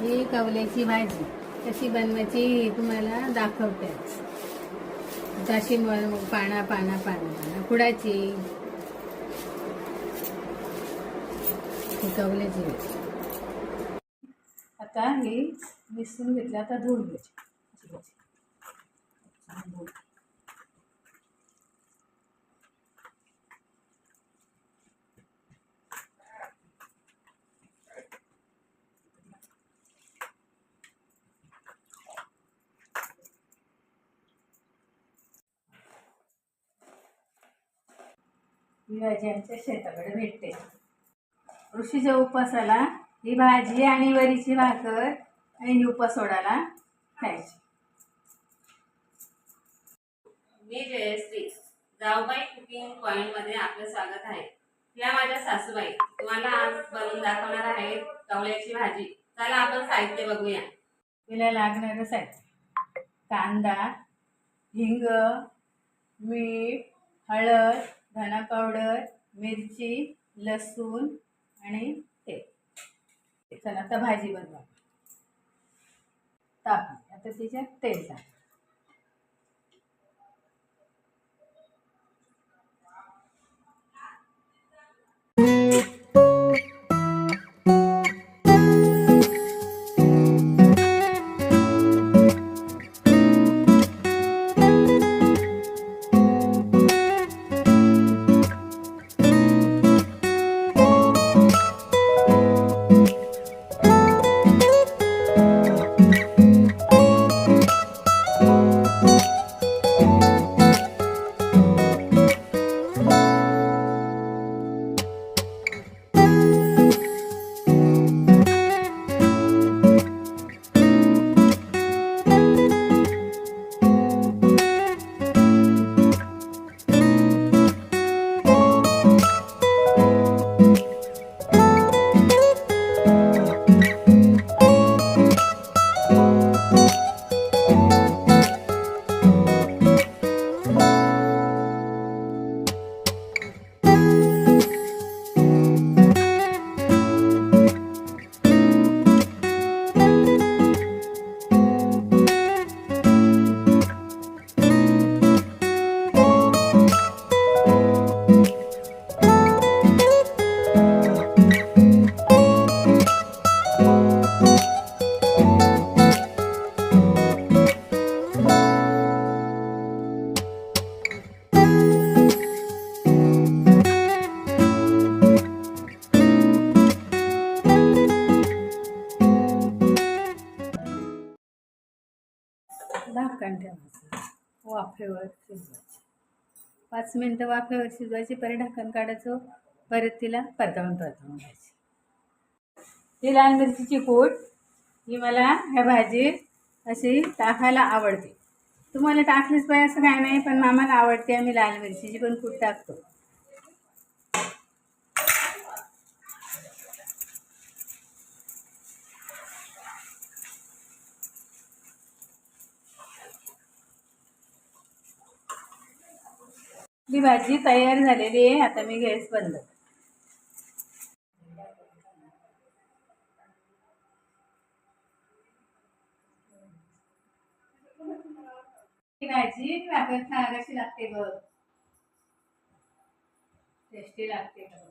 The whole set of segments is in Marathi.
ही कवल्याची भाजी कशी बनवायची तुम्हाला दाखवते. जशी पाना पाना पाना पाना खुडाची ही कवल्याची भाजी. आता ही मिसळून घेतलं. आता धुवून घ्यायची. ही भाजी आमच्या शेताकडे भेटते. ऋषीच्या उपवासाला ही भाजी आणि वरीची भाकर आणि ही उपवास सोडायला खायची. मी जयश्री, जाऊबाई कुकिंग पॉइंट मध्ये आपलं स्वागत आहे. या माझ्या सासूबाई तुम्हाला आज बनवून दाखवणार आहेत कवळ्याची भाजी. चला आपण साहित्य बघूया. तिला लागणारं साहित्य: कांदा, हिंग, मीठ, हळद, धना पावडर, मिरची, लसूण आणि तेल. चला आता भाजी बनवा. तापली. आता तिच्यात तेल टाक. झाकण ठेवायचं. वाफेवर शिजवायची. 5 मिनटं वाफेवर शिजवायची. परत ढक्कन काढायचं. परत तिला परतवून घ्यायची. ही लाल मिरचीची पूड ही मला ह्या भाजीत अशी टाकायला आवडते. तुम्हाला टाकलीच पाहिजे असं काय नाही, पण आम्हाला आवडते. आम्ही लाल मिरचीची पण पूड टाकतो. ही भाजी तयार झालेली आहे. आता मी गॅस बंद. ही भाजी भाकर खायला कशी लागते बघ. टेस्टी लागते बघ.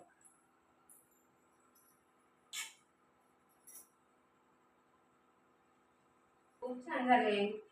खूप छान झाले.